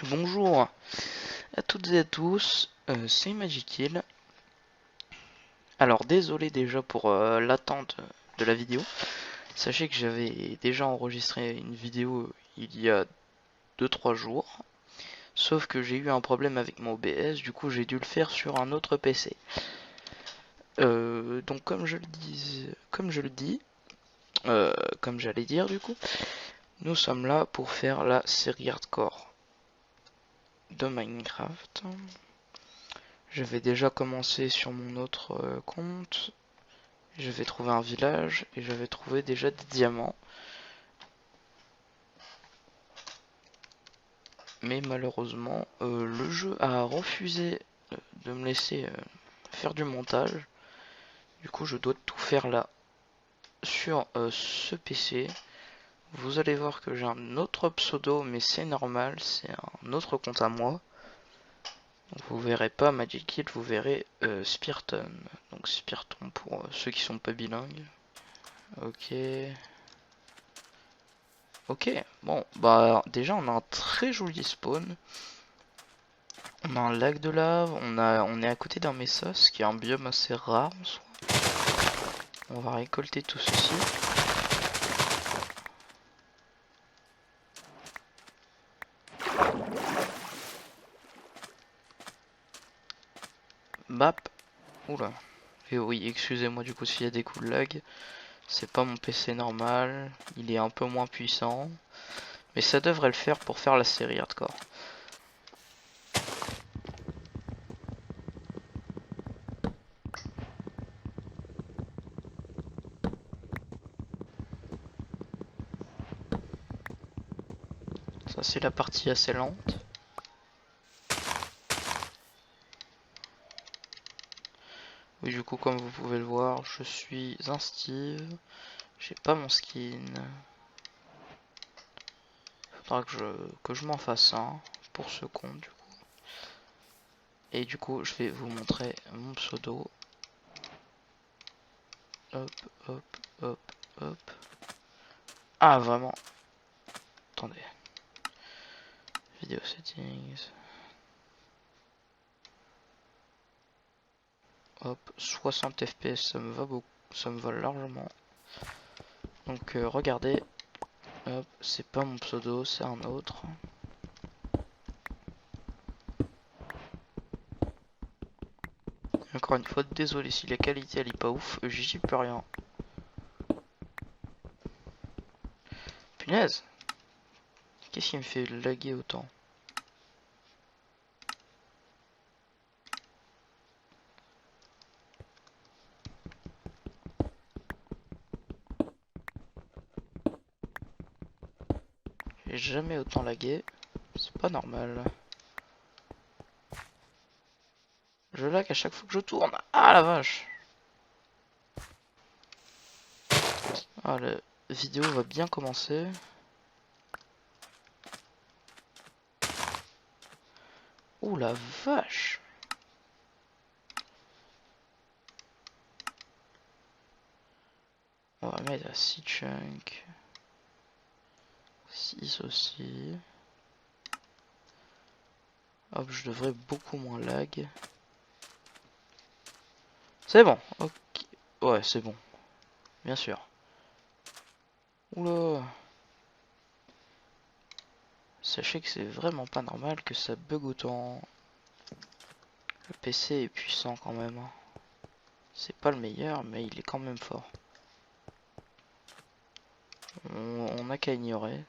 Bonjour à toutes et à tous, c'est Magickill. Alors désolé déjà pour l'attente de la vidéo. Sachez que j'avais déjà enregistré une vidéo il y a 2-3 jours. Sauf que j'ai eu un problème avec mon OBS, du coup j'ai dû le faire sur un autre PC. Donc comme j'allais dire du coup, nous sommes là pour faire la série hardcore de Minecraft. J'avais déjà commencé sur mon autre compte. J'avais trouvé un village et j'avais trouvé déjà des diamants. Mais malheureusement, le jeu a refusé de me laisser faire du montage. Du coup, je dois tout faire là sur ce PC. Vous allez voir que j'ai un autre pseudo, mais c'est normal, c'est un autre compte à moi. Donc, vous verrez pas Magickill, vous verrez Spirton. Donc Spirton pour ceux qui sont pas bilingues. Ok. Ok, bon, bah déjà on a un très joli spawn. On a un lac de lave, on est à côté d'un Messos qui est un biome assez rare en soi. On va récolter tout ceci. Bap. Oula. Et oui, excusez-moi du coup s'il y a des coups de lag. C'est pas mon PC normal, il est un peu moins puissant. Mais ça devrait le faire pour faire la série hardcore. Ça c'est la partie assez lente. Oui, du coup comme vous pouvez le voir, je suis un Steve. J'ai pas mon skin. Faudra que je m'en fasse un pour ce compte du coup. Et du coup je vais vous montrer mon pseudo. Hop, hop, hop, hop. Ah vraiment. Attendez. Video settings. Hop, 60 fps, ça me va beaucoup, ça me va largement. Donc regardez. Hop, c'est pas mon pseudo, c'est un autre. Encore une fois, désolé si la qualité elle est pas ouf, j'y peux rien. Punaise! Qu'est-ce qui me fait laguer autant? J'ai jamais autant lagué. C'est pas normal. Je lag à chaque fois que je tourne. Ah la vache! Ah, la vidéo va bien commencer. Oh la vache! On va mettre à 6 chunks. 6 aussi. Hop, je devrais beaucoup moins lag. C'est bon, ok. Ouais, c'est bon, bien sûr. Oula. Sachez que c'est vraiment pas normal que ça bug autant. Le PC est puissant quand même. C'est pas le meilleur, mais il est quand même fort. On n'a qu'à ignorer.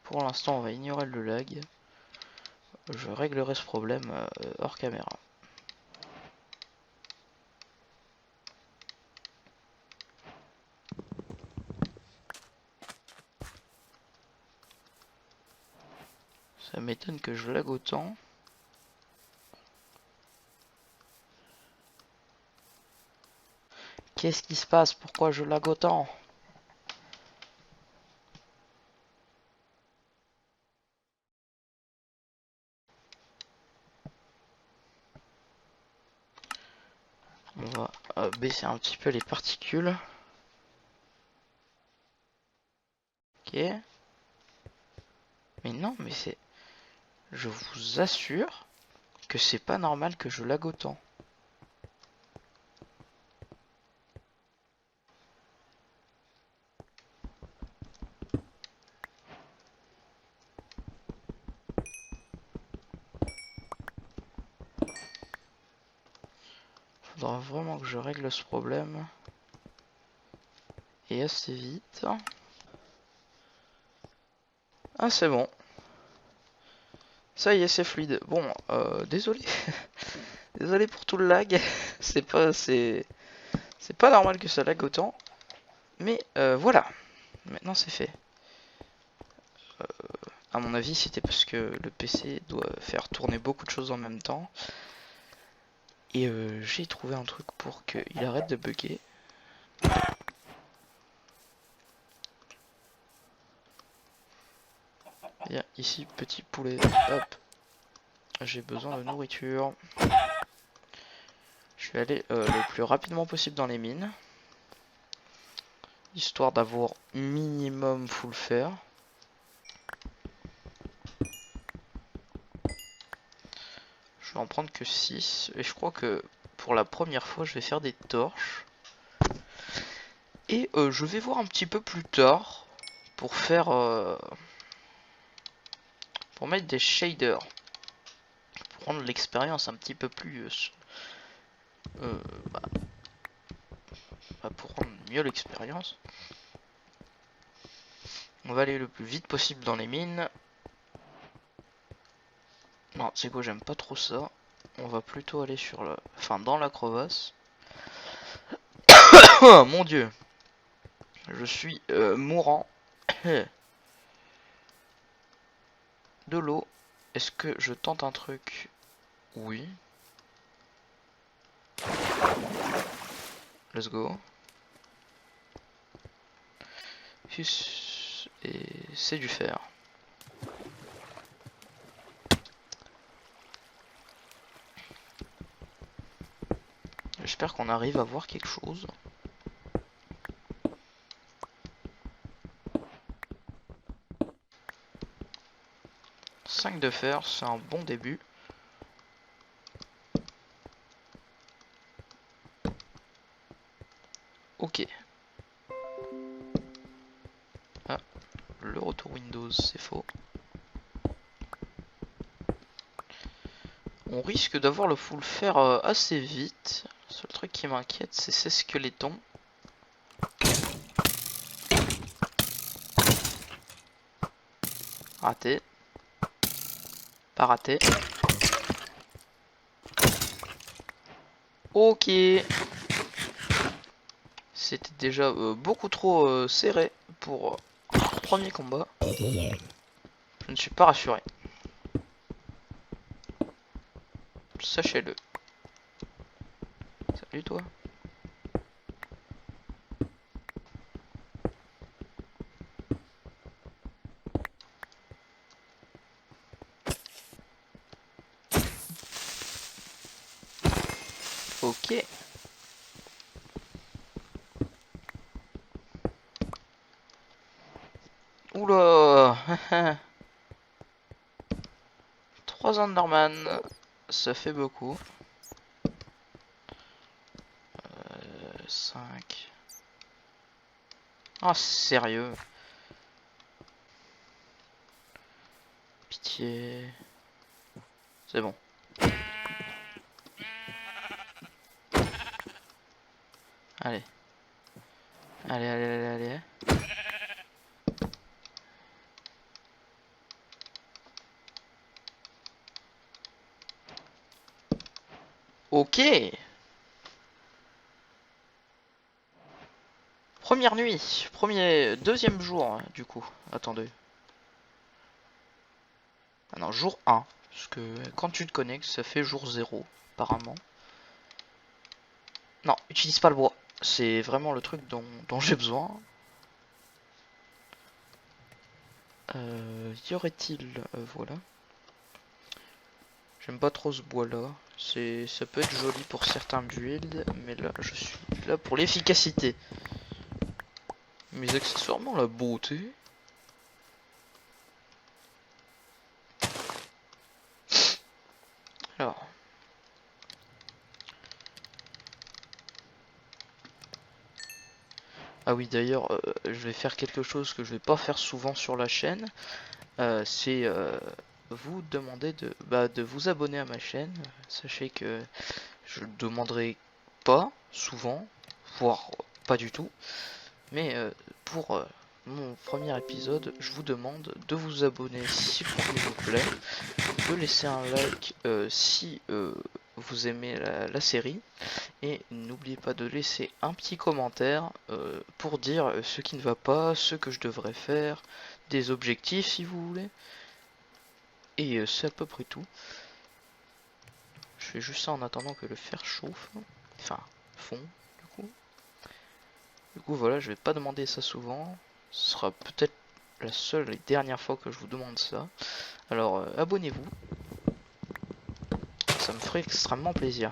Pour l'instant, on va ignorer le lag. Je réglerai ce problème hors caméra. Ça m'étonne que je lag autant. Qu'est-ce qui se passe? Pourquoi je lag autant? On va baisser un petit peu les particules. Ok. Mais non, mais c'est... Je vous assure que c'est pas normal que je lag autant. Faudra vraiment que je règle ce problème. Et assez vite. Ah, c'est bon. Ça y est, c'est fluide. Bon, désolé. Désolé pour tout le lag. C'est pas normal que ça lag autant. Mais voilà. Maintenant, c'est fait. À mon avis, c'était parce que le PC doit faire tourner beaucoup de choses en même temps. Et j'ai trouvé un truc pour qu'il arrête de bugger. Viens ici, petit poulet. Hop. J'ai besoin de nourriture. Je vais aller le plus rapidement possible dans les mines. Histoire d'avoir minimum full fer. Je vais en prendre que 6. Et je crois que pour la première fois, je vais faire des torches. Et je vais voir un petit peu plus tard pour faire... pour mettre des shaders. Pour rendre l'expérience un petit peu plus... pour rendre mieux l'expérience. On va aller le plus vite possible dans les mines. Non, c'est quoi, j'aime pas trop ça. On va plutôt aller sur le... Enfin, dans la crevasse. Oh mon dieu. Je suis mourant. De l'eau. Est-ce que je tente un truc? Oui. Let's go. Et c'est du fer. J'espère qu'on arrive à voir quelque chose. « 5 de fer, c'est un bon début. Ok. Ah, le retour Windows, c'est faux. On risque d'avoir le full fer assez vite. Le seul truc qui m'inquiète, c'est ces squelettons. Raté. Pas raté. Ok. C'était déjà beaucoup trop serré pour un premier combat. Je ne suis pas rassuré. Sachez-le. Salut toi. Ok. Oula. 3 Enderman. Ça fait beaucoup. 5. Ah, sérieux. Pitié. C'est bon. Allez. Allez, allez, allez, allez. Ok. Première nuit. Deuxième jour, du coup. Attendez. Ah non, jour 1. Parce que quand tu te connectes, ça fait jour 0, apparemment. Non, utilise pas le bois. C'est vraiment le truc dont j'ai besoin. Y aurait-il... voilà. J'aime pas trop ce bois là. Ça peut être joli pour certains builds, mais là je suis là pour l'efficacité. Mais accessoirement la beauté. Ah oui, d'ailleurs, je vais faire quelque chose que je vais pas faire souvent sur la chaîne. C'est vous demander de vous abonner à ma chaîne. Sachez que je le demanderai pas souvent, voire pas du tout. Mais pour mon premier épisode, je vous demande de vous abonner s'il vous plaît, de laisser un like si vous aimez la série, et n'oubliez pas de laisser un petit commentaire pour dire ce qui ne va pas, ce que je devrais faire, des objectifs si vous voulez, et c'est à peu près tout. Je fais juste ça en attendant que le fer chauffe, enfin fond du coup. Du coup voilà, je vais pas demander ça souvent, ce sera peut-être la seule et dernière fois que je vous demande ça. Alors abonnez-vous, ça me ferait extrêmement plaisir.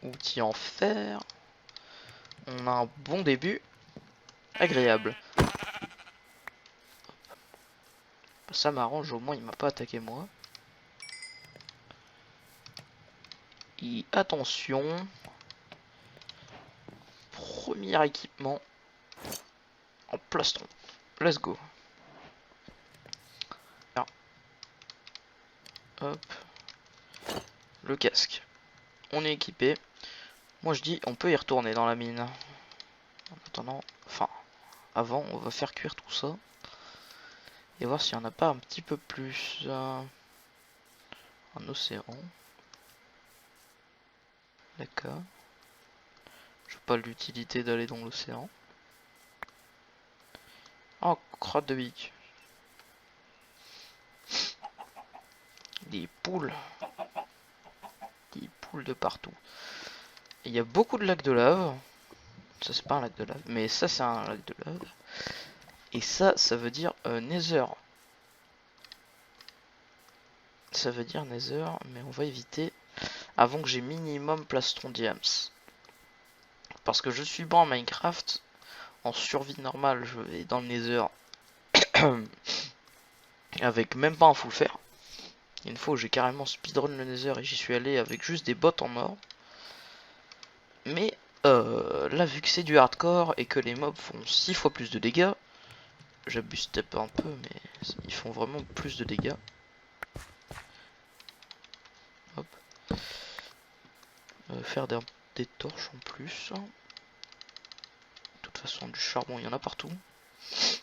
Outil en fer, on a un bon début, agréable. Ça m'arrange, au moins il m'a pas attaqué moi. Et attention, premier équipement en plastron. Let's go. Alors, hop, le casque. On est équipé. Moi je dis on peut y retourner dans la mine. En attendant, enfin, avant on va faire cuire tout ça. Et voir s'il n'y en a pas un petit peu plus. Un océan. D'accord. Je vois pas l'utilité d'aller dans l'océan. Oh, crotte de bique. Des poules. Des poules de partout. Il y a beaucoup de lacs de lave. Ça c'est pas un lac de lave, mais ça c'est un lac de lave. Et ça veut dire Nether. Ça veut dire Nether, mais on va éviter avant que j'ai minimum plastron diams. Parce que je suis bon en Minecraft. En survie normale, je vais dans le Nether avec même pas un full fer. Une fois j'ai carrément speedrun le Nether et j'y suis allé avec juste des bottes en or. Mais là, vu que c'est du hardcore et que les mobs font 6 fois plus de dégâts, j'abuse peut-être un peu, mais ils font vraiment plus de dégâts. Hop. Faire des torches en plus. De toute façon, du charbon, il y en a partout. C'est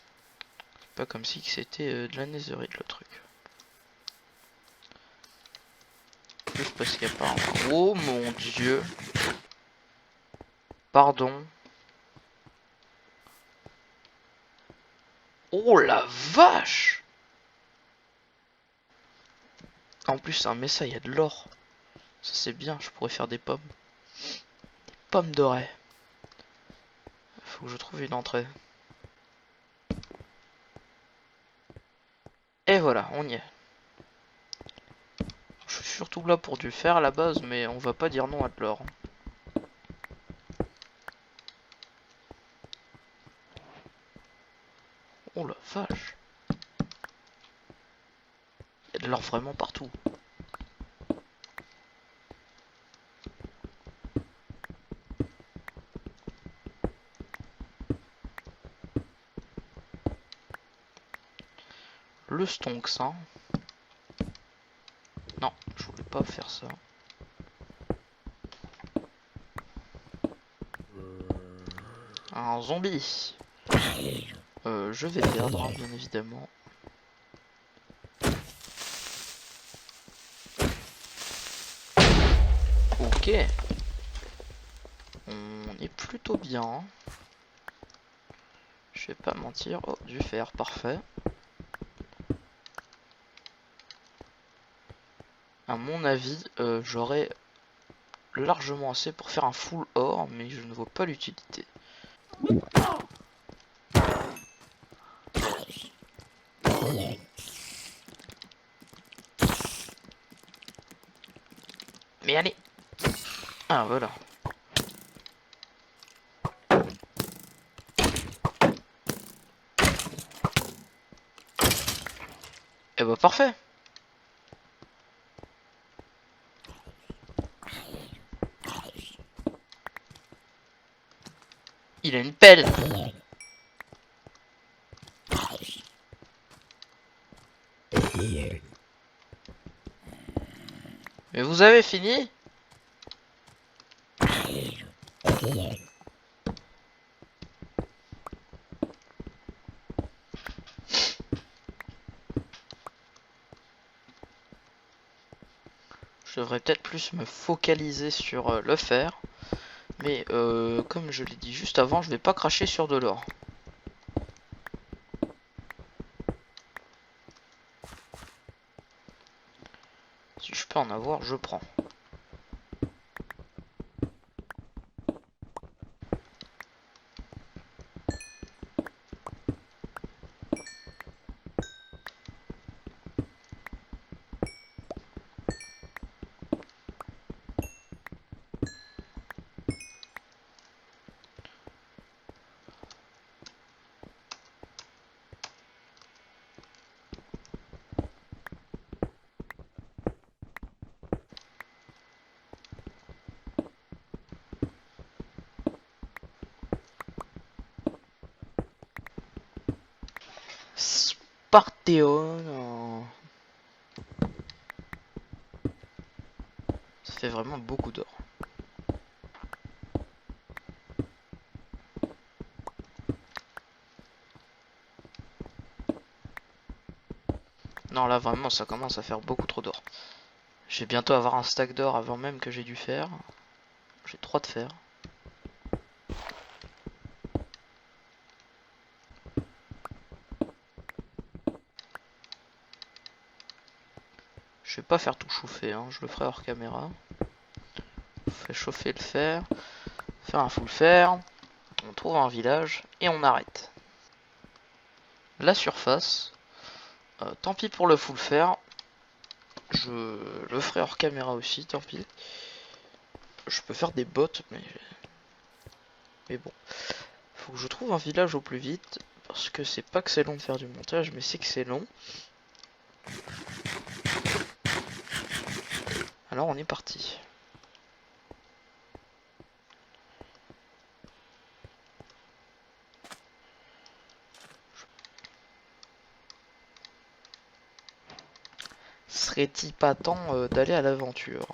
pas comme si c'était de la netherite le truc. Juste parce qu'il n'y a pas un... Oh mon dieu! Pardon. Oh la vache! En plus, c'est un messa, il y a de l'or. Ça c'est bien, je pourrais faire des pommes. Des pommes dorées. Faut que je trouve une entrée. Et voilà, on y est. Je suis surtout là pour du fer à la base, mais on va pas dire non à de l'or. Oh la vache! Il y a de l'or vraiment partout. Le stonks, hein. Non, je voulais pas faire ça. Un zombie. Je vais perdre, hein, bien évidemment. Ok. On est plutôt bien. Je vais pas mentir. Oh, du fer, parfait. À mon avis, j'aurais largement assez pour faire un full or, mais je ne vois pas l'utilité. Mais allez! Ah voilà. Et bah parfait. Il a une pelle. Mais vous avez fini? Je devrais peut-être plus me focaliser sur le fer. Mais comme je l'ai dit juste avant, je vais pas cracher sur de l'or. Si je peux en avoir, je prends. Spartéon. Ça fait vraiment beaucoup d'or. Non, là vraiment ça commence à faire beaucoup trop d'or. Je vais bientôt avoir un stack d'or avant même que j'ai dû faire. J'ai 3 de fer. Je vais pas faire tout chauffer, hein. Je le ferai hors caméra. On fait chauffer le fer. Faire un full fer. On trouve un village et on arrête. La surface. Tant pis pour le full fer. Je le ferai hors caméra aussi, tant pis. Je peux faire des bots, mais bon. Faut que je trouve un village au plus vite. Parce que c'est pas que c'est long de faire du montage, mais c'est que c'est long. Alors on est parti. Serait-il pas temps d'aller à l'aventure?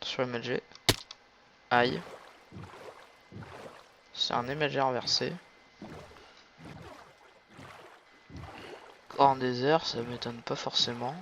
Sur MLG. Aïe. C'est un MLG inversé. En désert, ça m'étonne pas forcément.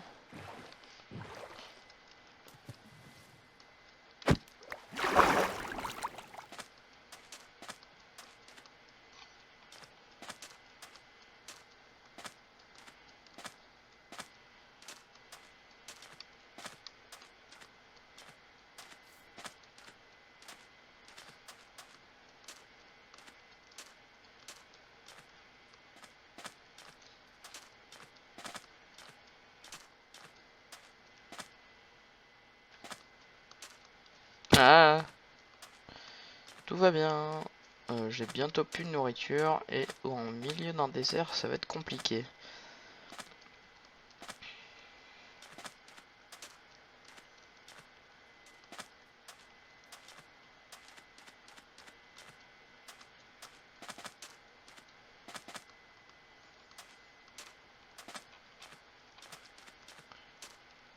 Ah, tout va bien. J'ai bientôt plus de nourriture et en milieu d'un désert, ça va être compliqué.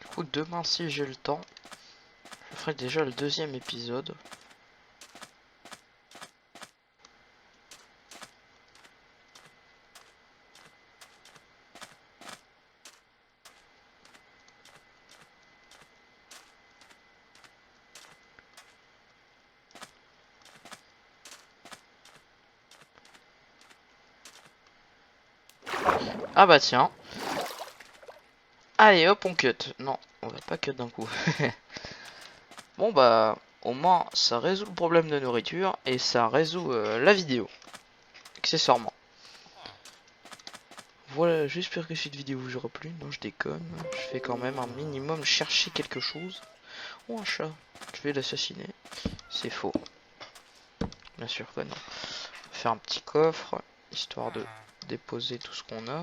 Du coup, demain, si j'ai le temps, je ferai déjà le 2e épisode. Ah bah tiens. Allez hop, on cut. Non, on va pas cut d'un coup. Bon bah, au moins, ça résout le problème de nourriture et ça résout la vidéo. Accessoirement. Voilà, j'espère que cette vidéo vous aura plu. Non, je déconne. Je vais quand même un minimum chercher quelque chose. Oh, un chat. Je vais l'assassiner. C'est faux. Bien sûr que non. On va faire un petit coffre, histoire de déposer tout ce qu'on a.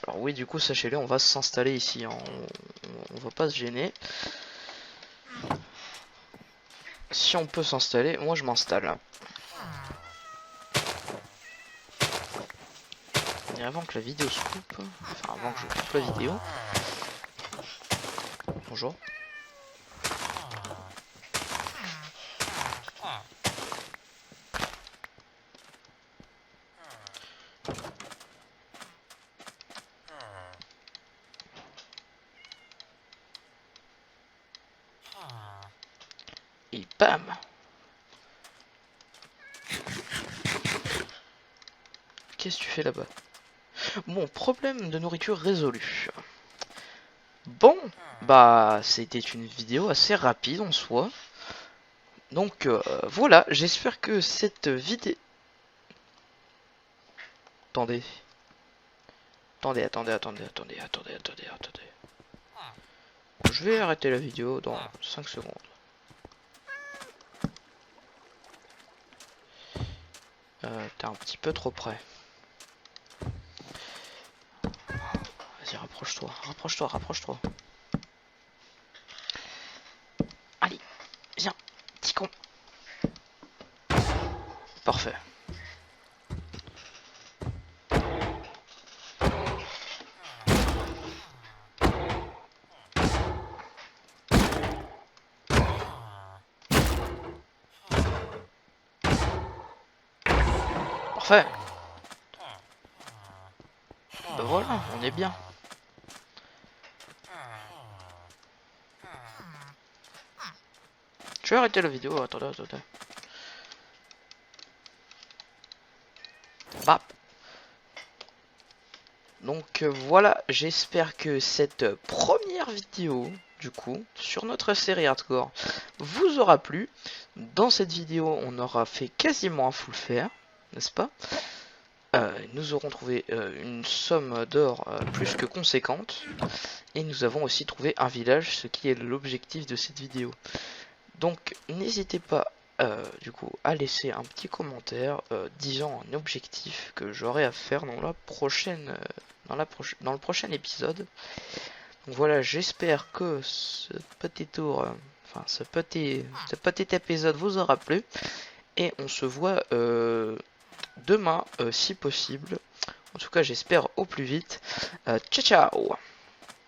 Alors oui, du coup, sachez-le, on va s'installer ici. Hein. On va pas se gêner. si on peut s'installer, moi je m'installe. Et avant que la vidéo se coupe, enfin avant que je coupe la vidéo. Bonjour. Et bam! Qu'est-ce que tu fais là-bas? Bon, problème de nourriture résolu. Bon, bah c'était une vidéo assez rapide en soi. Donc voilà, j'espère que cette vidéo... Attendez. Attendez. Je vais arrêter la vidéo dans 5 secondes. T'es un petit peu trop près. Vas-y, rapproche-toi. Allez, viens, petit con. Parfait. Parfait. Ben voilà, on est bien. Je vais arrêter la vidéo, attendez. Bah. Donc voilà, j'espère que cette première vidéo, du coup, sur notre série Hardcore, vous aura plu. Dans cette vidéo, on aura fait quasiment un full faire, n'est-ce pas? Nous aurons trouvé une somme d'or plus que conséquente. Et nous avons aussi trouvé un village, ce qui est l'objectif de cette vidéo. Donc n'hésitez pas du coup à laisser un petit commentaire disant un objectif que j'aurai à faire dans la prochaine dans le prochain épisode. Donc voilà, j'espère que ce petit tour enfin ce petit épisode vous aura plu et on se voit demain si possible. En tout cas, j'espère au plus vite. Ciao ciao.